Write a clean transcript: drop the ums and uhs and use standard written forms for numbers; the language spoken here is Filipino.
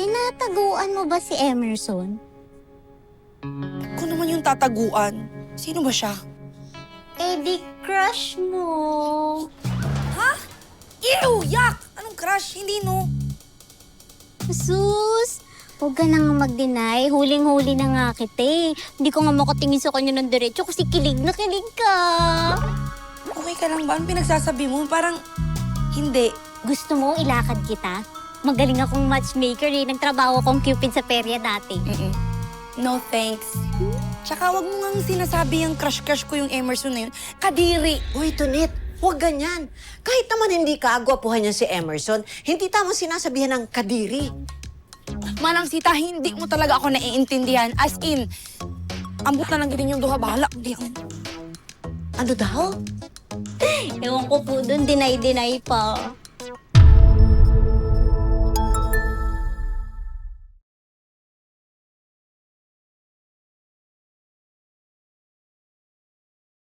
tinataguan mo ba si Emerson? Ako naman yung tataguan. Sino ba siya? Eh di crush mo. Ew! Yak! Anong crush? Hindi, no? Sus, huwag ka na nga mag-deny. Huling-huli na nga kita eh. Hindi ko nga makatingin sa kanya ng diretso kasi kilig na kilig ka. Okay ka lang ba? Anong pinagsasabi mo? Parang hindi. Gusto mo ilakad kita? Magaling akong matchmaker eh. Nagtrabaho akong Cupid sa perya dati. No thanks. Tsaka wag mo ngang sinasabi yung crush-crush ko yung Emerson na yun. Kadiri! Uy, Tunit, huwag ganyan. Kahit naman hindi kaagwapuhan niya si Emerson, hindi tamang sinasabihan ng kadiri. Manang Sita, hindi mo talaga ako naiintindihan. As in, ambot na lang ganyan yung duha. Bahala. Hindi ako. Ano daw? Ewan ko po dun, deny-deny pa.